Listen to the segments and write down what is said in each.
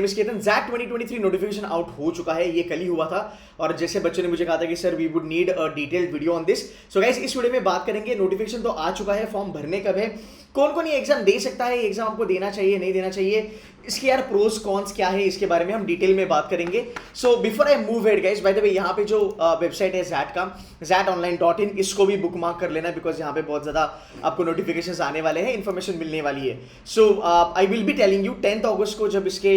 Jack 2023 notification out हो चुका है, ये कल ही हुआ था। और जैसे बच्चों ने मुझे कहा था कि sir we would need a detailed video on this, so guys इस वीडियो में बात करेंगे। नोटिफिकेशन तो आ चुका है, फॉर्म भरने कब है, कौन कौन ये एग्जाम दे सकता है, एग्जाम आपको देना चाहिए नहीं देना चाहिए, इसके यार प्रोस कॉन्स क्या है, इसके बारे में हम डिटेल में बात करेंगे। So before I move head guys, bye the वे यहाँ पे जो वेबसाइट है जैट का, zatonline.in, इसको भी बुक मार्क कर लेना बिकॉज यहाँ पे बहुत ज्यादा आपको नोटिफिकेशंस आने वाले हैं, इन्फॉर्मेशन मिलने वाली है। So I will be telling you 10th अगस्त को जब इसके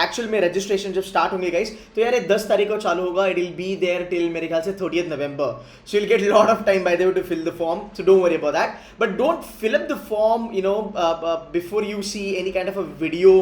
एक्चुअल में रजिस्ट्रेशन जब स्टार्ट होंगे गाइस, तो यार ये 10 तारीख को चालू होगा, it will be there till मेरे ख्याल से 30th November. So you will get lot of time by the way to fill the form, so don't worry about that, but don't fill up the form before you see any kind of a video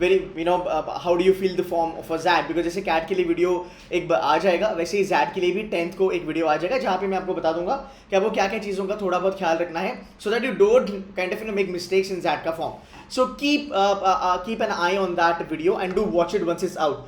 very how do you fill the form for XAT, because जैसे CAT के लिए video एक आ जाएगा, वैसे ही jet के लिए भी 10th को एक वीडियो आ जाएगा जहाँ पे मैं आपको बता दूंगा कि आपको क्या क्या चीज़ों का थोड़ा बहुत ख्याल रखना है, so that you don't kind of make mistakes in XAT का form. So keep an eye on that video and do watch it once it's out.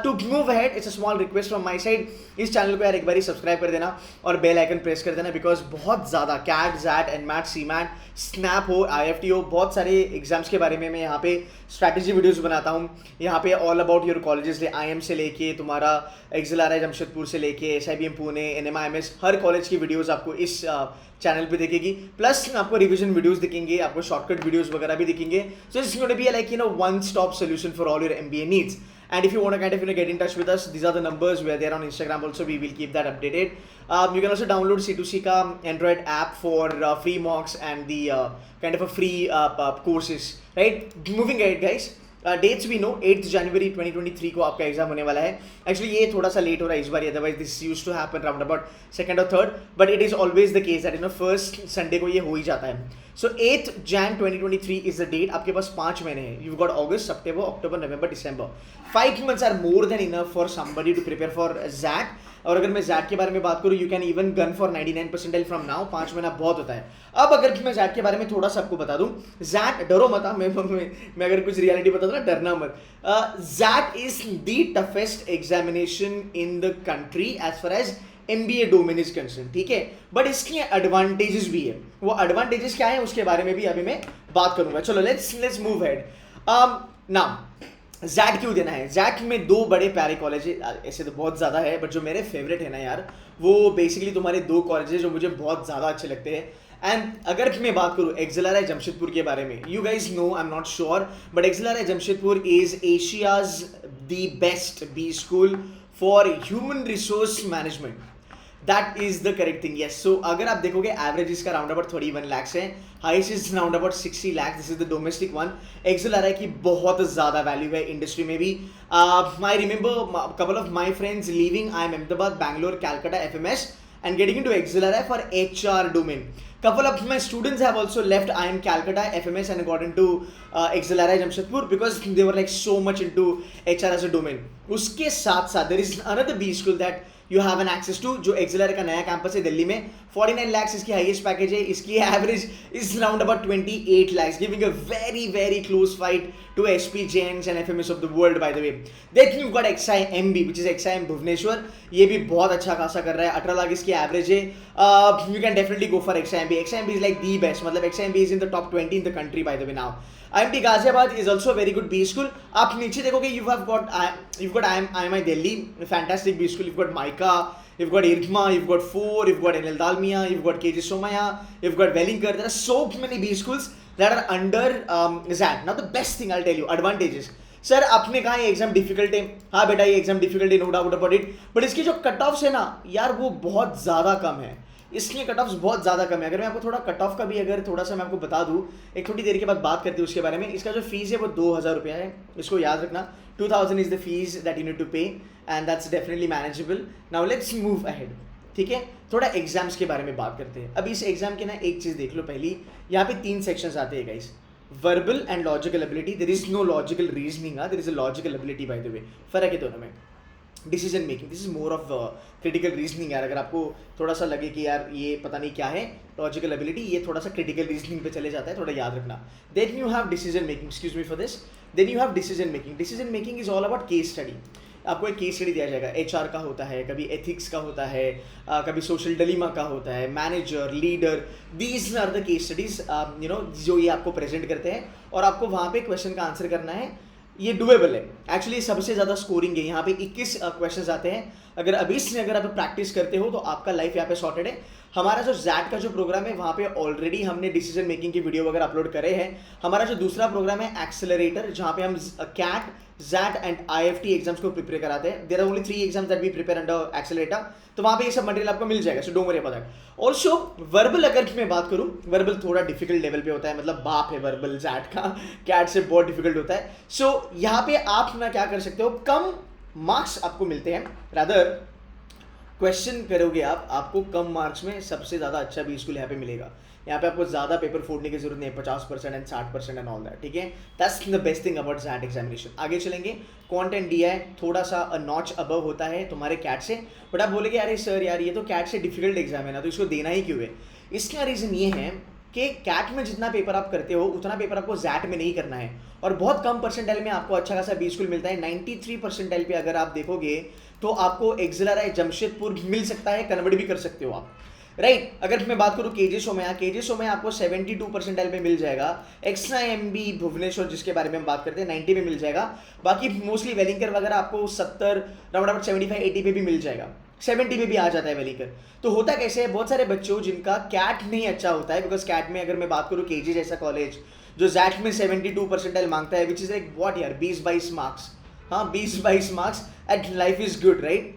To move ahead, it's a small request from my side. इस channel को यार एक बारी subscribe कर देना और bell icon press कर देना, बिकॉज बहुत ज़्यादा CAT, XAT, NMAT, CMAT, SNAP हो, IFT हो, बहुत सारे एग्जाम्स के बारे में मैं यहाँ पे स्ट्रैटेजी वीडियोस बनाता हूँ। यहाँ पे all about your colleges, IIM से लेके तुम्हारा XLRI जमशेदपुर से लेके SIBM पुणे, NMIMS, हर कॉलेज की वीडियोस आपको इस चैनल पे दिखेगी। प्लस आपको रिवीजन वीडियोस दिखेंगे, आपको शॉर्टकट वीडियोस वगैरह भी दिखेंगे। So it's going to be like one stop solution for all your MBA needs. And if you want to kind of get in touch with us, these are the numbers. We are there on Instagram also. We will keep that updated. You can also download C2C का Android app for free mocks and the kind of a free courses. Right? Moving ahead, guys. Dates भी नो 8 जनवरी 2023 को आपका exam होने वाला है। Actually ये थोड़ा सा लेट हो रहा है इस बार, otherwise this used to happen round about 2nd और 3rd, but it is always the case that first Sunday को ये हो ही जाता है। So 8th Jan 2023 is the date. आपके पास 5 महीने हैं, you got August, September, October, November, December. 5 months are more than enough for somebody to prepare for XAT. और अगर मैं जैट के बारे में बात करूँ, you can even gun for 99 percentile from now. 5 महीना बहुत होता है। अब अगर मैं जैट के बारे में थोड़ा सा आपको बता दूं, जैट, डरो मत, मैं अगर कुछ रियलिटी बता दूं ना, डरना मत। XAT is the toughest examination in the country as far as MBA domain is concern, ठीक है। बट इसके एडवांटेजेस भी है। वो एडवांटेजेस क्या है उसके बारे में भी अभी मैं बात करूंगा। चलो let's move head. Now XAT क्यों देना है? जैट में 2 बड़े प्यारे कॉलेज है, ऐसे तो बहुत ज़्यादा है, बट जो मेरे फेवरेट है ना यार, वो बेसिकली तुम्हारे 2 कॉलेज जो मुझे बहुत ज़्यादा अच्छे लगते हैं। एंड अगर मैं बात करूँ XLRI जमशेदपुर के बारे में, you guys know, I am not sure, but XLRI Jamshedpur is Asia's the best B school for human resource management. That is the correct thing, yes. So अगर आप देखोगे एवरेज इसका राउंड अबाउट 31 lakhs है, highest is round about 60 lakhs, this is the domestic one. XLRI की बहुत ज़्यादा value है industry में भी। I remember couple of my friends leaving IIM Ahmedabad, Bangalore, Calcutta, FMS and getting into XLRI for HR domain. Couple of my students have also left IIM Calcutta, FMS and got into XLRI Jamshedpur because they were like so much into HR as a domain. उसके साथ साथ there is another B school that you have an access to, जो XLRI का नया campus है दिल्ली में। 49 lakhs इसकी highest package है, इसकी average is round about 28 lakhs, giving a very very close fight to SP Jains and FMS of the world by the way. Then you got XIMB which is XIM Bhubaneswar, ये भी बहुत अच्छा खासा कर रहा है, 18 लाख इसकी एवरेज है। You can definitely go for XIMB। XIMB is like the best, मतलब XIMB is in the top 20 in the country bye the way now. IMT Ghaziabad is also a very good B school. आप नीचे देखोगे you've got IMI Delhi, fantastic B school. You've got Mica, you've got IRCMA, you've got FOR, you've got NL Dalmia, you've got KG Somaya, you've got Wellinger. There are so many B schools that are under ZAT. Now the best thing I'll tell you, advantages. Sir आपने कहा ये exam difficult है, हाँ बेटा ये exam difficult है, no doubt about it, but इसकी जो कट ऑफ्स है ना यार, वो बहुत ज़्यादा कम है। इसलिए कट ऑफ्स बहुत ज़्यादा कम है। अगर मैं आपको थोड़ा कट ऑफ का भी अगर थोड़ा सा मैं आपको बता दूँ, एक थोड़ी देर के बाद बात करती हूँ उसके बारे में। इसका जो फीस है वो 2000 रुपया है, इसको याद रखना। 2000 is the fees that you need to pay and that's definitely manageable. Now let's move ahead, ठीक है। थोड़ा एग्जाम्स के बारे में बात करते हैं। अभी इस एग्जाम के ना एक चीज़ देख लो, पहली यहाँ पे 3 सेक्शंस आते हैं guys, verbal and logical ability. There is no logical reasoning, there is a logical ability by the way, फर्क है दोनों में। Decision making, this is more of critical reasoning यार। अगर आपको थोड़ा सा लगे कि यार ये पता नहीं क्या है लॉजिकल एबिलिटी, ये थोड़ा सा क्रिटिकल रीजनिंग पे चले जाता है, थोड़ा याद रखना। Then you have decision making, excuse me for this, then you have decision making. Decision making is all about case study. आपको एक केस स्टडी दिया जाएगा, HR का होता है, कभी एथिक्स का होता है, कभी सोशल डिलेमा का होता है, manager, leader, these are the case studies जो ये आपको प्रेजेंट करते हैं और आपको वहाँ पे क्वेश्चन का आंसर करना है। ये डुएबल है एक्चुअली। सबसे ज़्यादा स्कोरिंग है यहाँ पे, 21 क्वेश्चंस आते हैं। अगर अभी से अगर आप प्रैक्टिस करते हो तो आपका लाइफ यहाँ पे सॉर्टेड है। हमारा जो जैट का जो प्रोग्राम है वहाँ पे ऑलरेडी हमने डिसीजन मेकिंग की वीडियो वगैरह अपलोड करे हैं। हमारा जो दूसरा प्रोग्राम है एक्सेलरेटर, जहाँ पे हम CAT, XAT and IFT exams को प्रिपेयर कराते हैं। There are only 3 exams that we prepare under accelerator, तो वहाँ पे ये सब मटेरियल आपको मिल जाएगा, so don't worry about that. Also verbal अगर मैं बात करूँ, वर्बल थोड़ा डिफिकल्ट लेवल पे होता है, मतलब बाप है वर्बल जैट का, कैट से बहुत डिफिकल्ट होता है। सो यहाँ पे आप ना क्या कर सकते हो, कम मार्क्स आपको मिलते हैं, रादर क्वेश्चन करोगे आप, आपको कम मार्क्स में सबसे ज़्यादा अच्छा भी स्कूल यहाँ पे मिलेगा। यहाँ पे आपको ज़्यादा पेपर फोड़ने की जरूरत नहीं है, 50% एंड 60% एंड ऑल दैट, ठीक है। That's the best thing about that examination. आगे चलेंगे, क्वांट एंड DI थोड़ा सा नॉच अबव होता है तुम्हारे कैट से, बट आप बोलेगे अरे सर यार ये तो कैट से डिफिकल्ट एग्जाम है ना, तो इसको देना ही क्यों है। इसका रीज़न ये है कि कैट में जितना पेपर आप करते हो उतना पेपर आपको जैट में नहीं करना है, और बहुत कम परसेंटाइल में आपको अच्छा खासा बी स्कूल मिलता है। 93 परसेंटाइल पे अगर आप देखोगे तो आपको एक्सिलरा जमशेदपुर मिल सकता है, कन्वर्ट भी कर सकते हो आप, राइट। अगर मैं बात करूँ KJ सोमैया, KJ सोमैया आपको 72 परसेंटाइल पे मिल जाएगा। एक्स्ट्रा MB भुवनेश्वर जिसके बारे में हम बात करते हैं 90 में मिल जाएगा। बाकी मोस्टली वेलिंकर वगैरह आपको 70 राउंड अबाउट 75-80 पे भी मिल जाएगा, 70 पे भी आ जाता है वेलिंकर। तो होता कैसे है, बहुत सारे बच्चों जिनका कैट नहीं अच्छा होता है, बिकॉज कैट में अगर मैं बात करूँ KJ जैसा कॉलेज जो जैट में 72 परसेंटाइल मांगता है, विच इज लाइक व्हाट यार, 20-22 मार्क्स, हाँ 20-22 marks at life is good, right.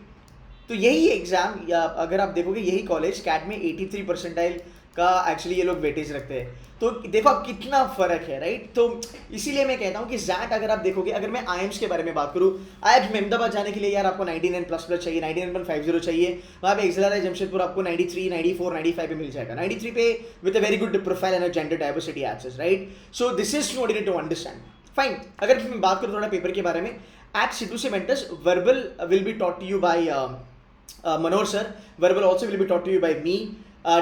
तो यही एग्जाम, या अगर आप देखोगे यही कॉलेज कैट में 83 परसेंटाइल का एक्चुअली ये लोग वेटेज रखते हैं। तो देखो आप कितना फर्क है, राइट। तो इसीलिए मैं कहता हूँ कि जैट अगर आप देखोगे, अगर मैं IIMS के बारे में बात करूँ, IIMS अहमदाबाद जाने के लिए यार आपको 99++ चाहिए, 99.50 चाहिए। वहाँ पे एक्सेलरा जमशेदपुर आपको 93, 94, 95 पे मिल जाएगा, 93 पे with a very good profile and gender diversity access, right. So this is not it to understand, fine. अगर मैं बात करूँ थोड़ा पेपर के बारे में, at Sidhu Cementos verbal will be taught to you by Manoj sir. Verbal also will be taught to you by me.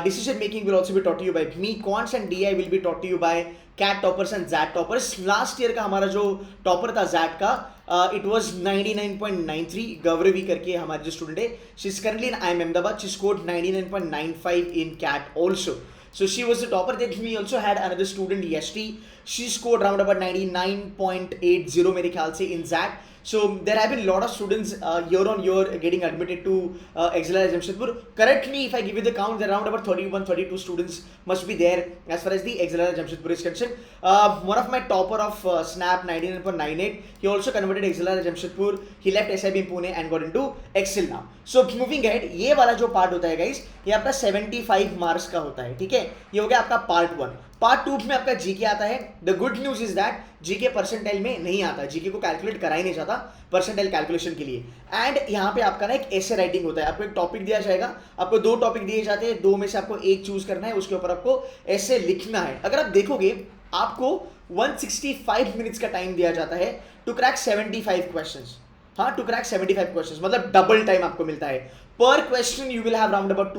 Decision making will also be taught to you by me. Quants and DI will be taught to you by CAT toppers and ZAT toppers. Last year का हमारा जो topper था ZAT का, it was 99.93. Gauravi करके हमारे जो student है, she is currently in IIM Ahmedabad. She scored 99.95 in CAT also. So she was the topper. Then we also had another student YST. She scored around about 99.80 मेरे ख्याल से in ZAT. So there have been a lot of students year on year getting admitted to Exeler Jamshedpur. Currently, if I give you the count, there are around about 31-32 students must be there as far as the Exeler Jamshedpur is concerned. One of my topper of Snap 99.98, he also converted Exeler Jamshedpur. He left SIB Pune and got into Excel now. So moving ahead, ये वाला जो part होता है guys, ये आपका 75 marks का होता है, ठीक है। ये हो गया आपका पार्ट 1। पार्ट 2 में आपका जीके आता है। The good news is that GK percentile में नहीं आता, जीके को कैलकुलेट करा ही नहीं जाता परसेंटाइल कैलकुलेशन के लिए। एंड यहाँ पे आपका ना एक ऐसे राइटिंग होता है, आपको एक टॉपिक दिया जाएगा, आपको 2 टॉपिक दिए जाते हैं, 2 में से आपको एक चूज करना है, उसके ऊपर आपको ऐसे लिखना है। अगर आप देखोगे आपको 165 मिनट्स का टाइम दिया जाता है टू क्रैक 75 क्वेश्चंस। हाँ, टू क्रैक 75 क्वेश्चंस मतलब डबल टाइम आपको मिलता है। पर question you will have round about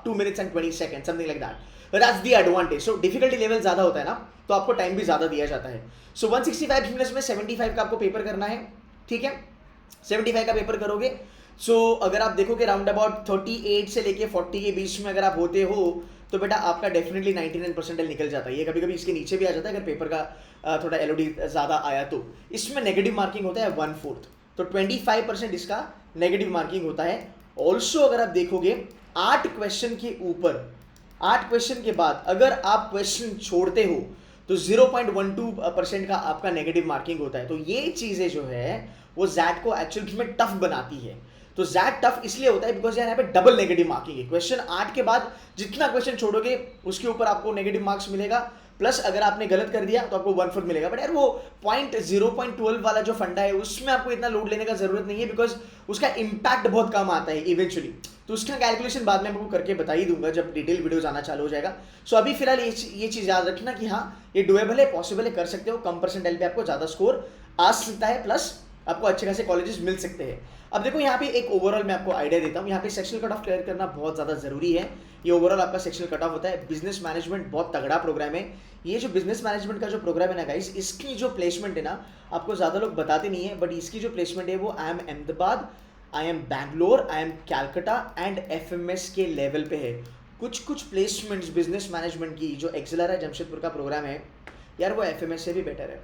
2 minutes and 20 seconds, something like that. That's the advantage. So difficulty level ज़्यादा होता है ना, तो आपको टाइम भी ज़्यादा दिया जाता है। So 165 मिनट्स में 75 का आपको पेपर करना है, ठीक है। 75 का पेपर करोगे, so अगर आप देखोगे राउंड अबाउट 38 से लेके 40 के बीच में अगर आप होते हो तो बेटा आपका डेफिनेटली 99% निकल जाता है। ये कभी कभी इसके नीचे भी आ जाता है अगर पेपर का थोड़ा LOD ज़्यादा आया तो। इसमें नेगेटिव मार्किंग होता है 1/4, तो 25% इसका नेगेटिव मार्किंग होता है। ऑल्सो अगर आप देखोगे 8 क्वेश्चन के ऊपर, 8 क्वेश्चन के बाद अगर आप क्वेश्चन छोड़ते हो तो 0.12% का आपका नेगेटिव मार्किंग होता है। तो ये चीज़ें जो है वो जैट को एक्चुअली में टफ बनाती है। तो जैट टफ इसलिए होता है बिकॉज यार यहाँ पे डबल नेगेटिव मार्किंग है। क्वेश्चन 8 के बाद जितना क्वेश्चन छोड़ोगे उसके ऊपर आपको नेगेटिव मार्क्स मिलेगा, प्लस अगर आपने गलत कर दिया तो आपको 1/4 मिलेगा। बट यार वो 0.12 वाला जो फंडा है उसमें आपको इतना लोड लेने का जरूरत नहीं है, बिकॉज उसका इम्पैक्ट बहुत कम आता है इवेंचुअली। तो उसका कैलकुलेशन बाद में आपको करके बता ही दूंगा जब डिटेल वीडियोस आना चालू हो जाएगा। सो अभी फिलहाल ये चीज़ याद रखना कि हाँ ये डुएबल है, पॉसिबल है, कर सकते हो। कम परसेंटाइल पे आपको ज़्यादा स्कोर आ सकता है, प्लस आपको अच्छे खासे कॉलेजेस मिल सकते हैं। अब देखो यहाँ पे एक ओवरऑल मैं आपको आइडिया देता हूँ। यहाँ पे सेक्शनल कट ऑफ क्लियर करना बहुत ज़्यादा ज़रूरी है। ये ओवरऑल आपका सेक्शनल कट ऑफ होता है। बिजनेस मैनेजमेंट बहुत तगड़ा प्रोग्राम है। ये जो बिजनेस मैनेजमेंट का जो प्रोग्राम है ना गाइस, इसकी जो प्लेसमेंट है ना आपको ज़्यादा लोग बताते नहीं है, बट इसकी जो प्लेसमेंट है वो IIM Ahmedabad, IIM Bangalore, IIM Calcutta and FMS के लेवल पे है। कुछ प्लेसमेंट्स बिजनेस मैनेजमेंट की जो एक्सेलर है जमशेदपुर का प्रोग्राम है यार, वो FMS से भी बेटर है।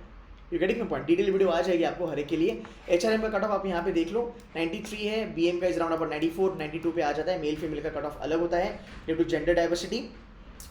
You getting my point. Detail video आ जाएगी आपको हर एक के लिए। HRM का कट ऑफ आप यहाँ पे देख लो 93 है, BM का इज राउंड अबाउट 94, 92 पे आ जाता है। मेल फीमेल का कट ऑफ अलग होता है ड्यू टू जेंडर डाइवर्सिटी।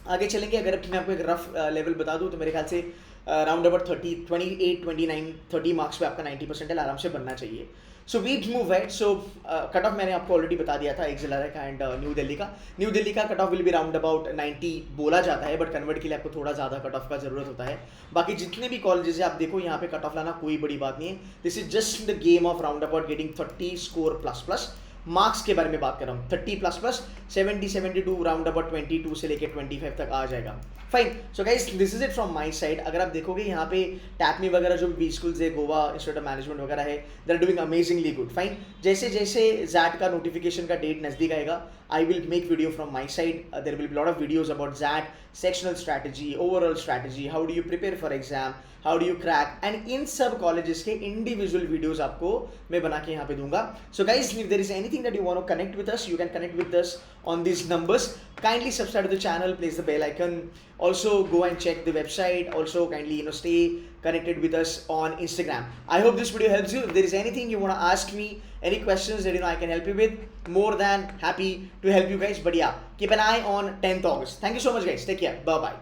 आगे चलेंगे, अगर मैं आपको एक रफ लेवल बता दूं तो मेरे ख्याल से राउंड अबाउट 28, 29, 30 मार्क्स पे आपका 90% आराम से बनना चाहिए। So we move head. So cut off मैंने आपको ऑलरेडी बता दिया था एक्सेलरा का एंड न्यू दिल्ली का cut off will be round about 90 बोला जाता है, बट कन्वर्ट के लिए आपको थोड़ा ज़्यादा कट ऑफ का जरूरत होता है। बाकी जितने भी कॉलेजेस है आप देखो यहाँ पे कट ऑफ लाना कोई बड़ी बात नहीं है। This is just the game of round about getting 30 score plus plus. Marks के बारे में बात कर रहा हूँ, 30 प्लस प्लस 70, 72 राउंड अबाउट 22 से लेके 25 तक आ जाएगा। Fine. So guys this is it from my side. अगर आप देखोगे यहाँ पे टैपमी वगैरह जो बी स्कूल्स है, गोवा इंस्टीट्यूट ऑफ मैनेजमेंट वगैरह है, they are doing amazingly good. Fine. जैसे जैसे जैट का नोटिफिकेशन का डेट नजदीक आएगा, I will make video from my side. There will be a lot of videos about that, sectional strategy, overall strategy, how do you prepare for exam, how do you crack, and इन सब colleges के individual videos आपको मैं बना के यहाँ पे दूंगा. So guys, if there is anything that you want to connect with us, you can connect with us on these numbers. Kindly subscribe to the channel, press the bell icon. Also go and check the website. Also kindly stay connected with us on Instagram. I hope this video helps you. If there is anything you want to ask me, any questions that I can help you with, more than happy to help you guys. But yeah, keep an eye on 10th August. Thank you so much guys. Take care. Bye bye.